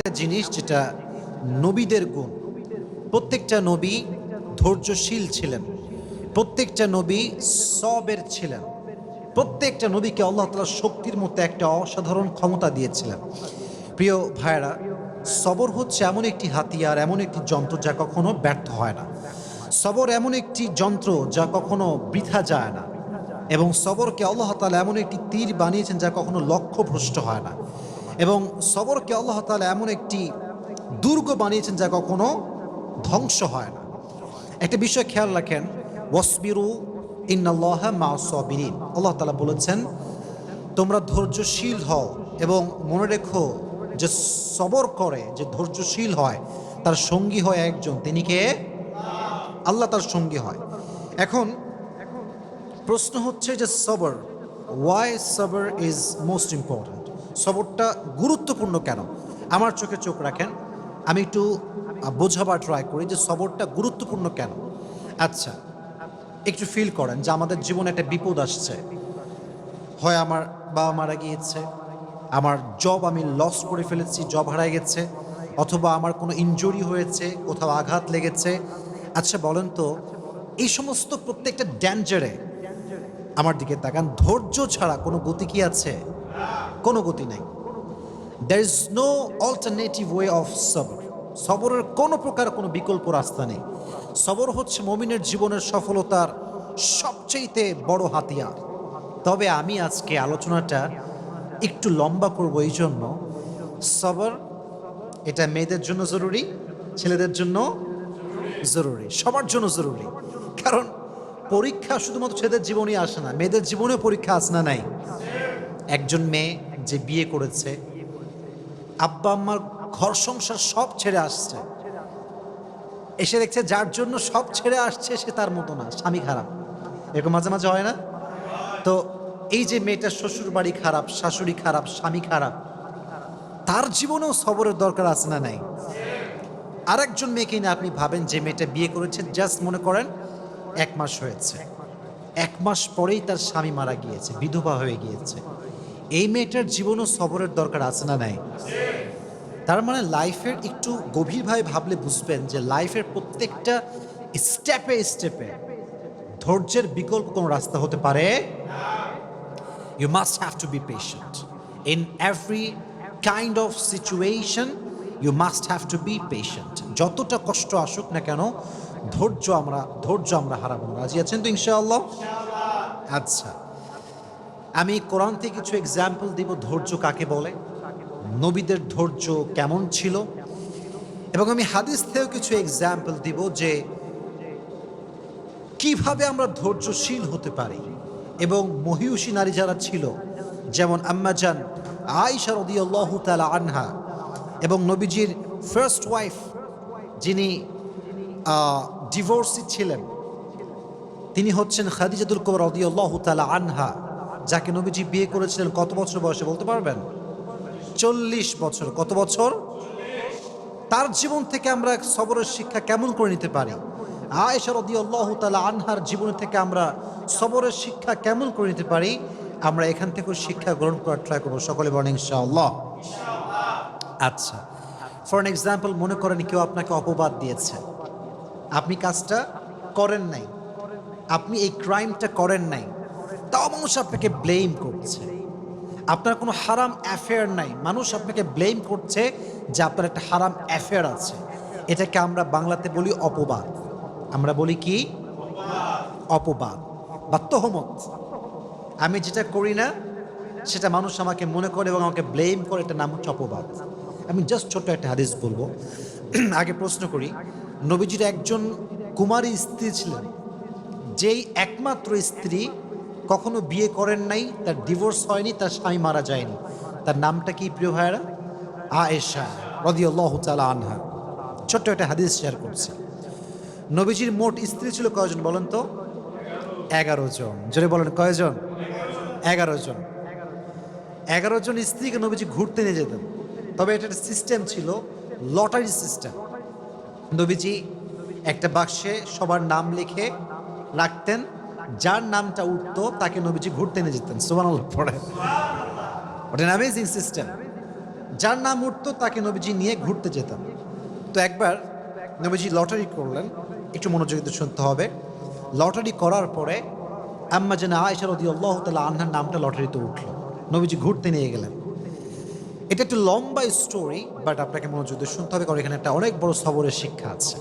একটা জিনিস যেটা নবীদের গুণ। প্রত্যেকটা নবী ধৈর্যশীল ছিলেন, প্রত্যেকটা নবী সবের ছিলেন, প্রত্যেকটা নবীকে আল্লাহ তাআলা শক্তির মতো একটা অসাধারণ ক্ষমতা দিয়েছিলেন। প্রিয় ভাইয়েরা, সবর হচ্ছে এমন একটি হাতিয়ার, এমন একটি যন্ত্র যা কখনো ব্যর্থ হয় না। সবর এমন একটি যন্ত্র যা কখনো বৃথা যায় না, এবং সবরকে আল্লাহ তাআলা এমন একটি তীর বানিয়েছেন যা কখনো লক্ষ্যভ্রষ্ট হয় না, এবং সবরকে আল্লাহ তাআলা এমন একটি দুর্গ বানিয়েছেন যা কখনো ধ্বংস হয় না। একটা বিষয় খেয়াল রাখেন, ওয়াসবিরু ইন্নাল্লাহা মা'আস সাবিরিন। আল্লাহ তাআলা বলেছেন তোমরা ধৈর্যশীল হও, এবং মনে রেখো যে সবর করে, যে ধৈর্যশীল হয়, তার সঙ্গী হয় একজন, তিনি কে? আল্লাহ তার সঙ্গী হয়। এখন প্রশ্ন হচ্ছে যে সবর, ওয়াই সবর ইজ মোস্ট ইম্পর্ট্যান্ট? সবরটা গুরুত্বপূর্ণ কেন? আমার চোখে চোখ রাখেন, আমি একটু বোঝাবার ট্রাই করি যে সবরটা গুরুত্বপূর্ণ কেন। আচ্ছা, একটু ফিল করেন যে আমাদের জীবনে একটা বিপদ আসছে। হয় আমার বাবা মারা গিয়েছে, আমার জব আমি লস করে ফেলেছি, জব হারায় গেছে, অথবা আমার কোনো ইনজুরি হয়েছে, কোথাও আঘাত লেগেছে। আচ্ছা বলেন তো, এই সমস্ত প্রত্যেকটা ড্যাঞ্জারে আমার দিকে তাকান, ধৈর্য ছাড়া কোনো গতি কি আছে? কোনো গতি নাই। There is no alternative way of সবর। সবরের কোনো প্রকার কোনো বিকল্প রাস্তা নেই। সবর হচ্ছে মুমিনের জীবনের সফলতার সবচেয়ে বড় হাতিয়ার। তবে আমি আজকে আলোচনাটা একটু লম্বা করব, এই জন্য সবর এটা মেয়েদের জন্য জরুরি, ছেলেদের জন্য জরুরি, সবার জন্য জরুরি। কারণ পরীক্ষা শুধুমাত্র ছেলেদের জীবনেই আসে না, মেয়েদের জীবনেও পরীক্ষা আসে না নাই? একজন মেয়ে যে বিয়ে করেছে, আব্বা আম্মার ঘর সংসার সব ছেড়ে আসছে, এসে দেখছে যার জন্য সব ছেড়ে আসছে সে তার মতো না, স্বামী খারাপ। এরকম মাঝে মাঝে হয় না? তো এই যে মেয়েটার শ্বশুর বাড়ি খারাপ, শাশুড়ি খারাপ, স্বামী খারাপ, তার জীবনেও সবরের দরকার আছে না নাই? আরেকজন মেয়েকে নিয়ে আপনি ভাবেন, যে মেয়েটা বিয়ে করেছে, জাস্ট মনে করেন 1 মাস হয়েছে, 1 মাস পরেই তার স্বামী মারা গিয়েছে, বিধবা হয়ে গিয়েছে। এই মেয়েটার জীবনেও সবরের দরকার আছে না নাই? তার মানে লাইফের একটু গভীরভাবে ভাবলে বুঝবেন যে লাইফের প্রত্যেকটা স্টেপে স্টেপে ধৈর্যের বিকল্প কোনো রাস্তা হতে পারে। You must have to be patient. In every kind of situation, you must have to be patient. যতটা কষ্ট আসুক না কেন, ধৈর্য আমরা হারাবো না। রাজি আছেন তো ইনশাআল্লাহ? আচ্ছা, আমি কোরআন থেকে কিছু এক্সাম্পল দিব ধৈর্য কাকে বলে, নবীদের ধৈর্য কেমন ছিল, এবং আমি হাদিস থেকেও কিছু এক্সাম্পল দিব যে কিভাবে আমরা ধৈর্যশীল হতে পারি। এবং মহিয়সী নারী যারা ছিল, যেমন আম্মাজান আয়েশা রাদিয়াল্লাহু তাআলা আনহা, এবং নবীজির ফার্স্ট ওয়াইফ যিনি ডিভোর্সি ছিলেন, তিনি হচ্ছেন খাদিজাতুল কুবরা রাদিয়াল্লাহু তাআলা আনহা, যাকে নবীজি বিয়ে করেছিলেন কত বছর বয়সে বলতে পারবেন? 40 বছর। কত বছর? তার জীবন থেকে আমরা সবরের শিক্ষা কেমন করে নিতে পারি? আয়েশা রাদিয়াল্লাহু তাআলা আনহার জীবন থেকে আমরা সবরের শিক্ষা কেমন করে নিতে পারি? আমরা এখান থেকে শিক্ষা গ্রহণ করার ট্রাই করবো। সকলে বলেন ইনশাআল্লাহ। আচ্ছা, ফর এন এক্সাম্পল, মনে করেন কেউ আপনাকে অপবাদ দিয়েছে, আপনি কাজটা করেন নাই, আপনি এই ক্রাইমটা করেন নাই, তাও মানুষ আপনাকে ব্লেম করছে। আপনার কোনো হারাম অ্যাফেয়ার নাই, মানুষ আপনাকে ব্লেম করছে যে আপনার একটা হারাম অ্যাফেয়ার আছে। এটাকে আমরা বাংলাতে বলি অপবাদ। আমরা বলি কি? অপবাদ বা তহমত। আমি যেটা করি না সেটা মানুষ আমাকে মনে করে এবং আমাকে ব্লেম করে, এটার নাম হচ্ছে অপবাদ। আমি জাস্ট ছোট্ট একটা হাদিস বলবো। আগে প্রশ্ন করি, নবীজির একজন কুমারী স্ত্রী ছিলেন, যেই একমাত্র স্ত্রী কখনো বিয়ে করেন নাই, তার ডিভোর্স হয়নি, তার স্বামী মারা যায়নি। তার নামটা কি প্রিয় ভাইয়েরা? আয়েশা রাদিয়াল্লাহু তাআলা আনহা। ছোট্ট একটা হাদিস শেয়ার করছি। নবীজির মোট স্ত্রী ছিল কয়জন বলেন তো? 11 জন। জোরে বলেন কয়জন? 11 জন। 11 জন স্ত্রীকে নবীজি ঘুরতে নিয়ে যেতেন। তবে এটা একটা সিস্টেম ছিল, লটারি সিস্টেম। নবীজি একটা বাক্সে সবার নাম লিখে রাখতেন, যার নামটা উঠতো তাকে নবীজি ঘুরতে নিয়ে যেতেন। সুবহানাল্লাহ পড়ে। What an amazing system. যার নাম উঠতো তাকে নবীজি নিয়ে ঘুরতে যেতেন। তো একবার নবীজি লটারি করলেন, একটু মনোযোগ দিয়ে শুনতে হবে। লটারি করার পরে আম্মা জানা আয়েশা রাদিয়াল্লাহু তাআলা আনহার নামটা লটারিতে উঠল, নবীজি ঘুরতে নিয়ে গেলেন। এটা একটু লম্বা স্টোরি, বাট আপনাকে মনোযোগ দিয়ে শুনতে হবে, কারণ এখানে একটা অনেক বড় সবরের শিক্ষা আছে।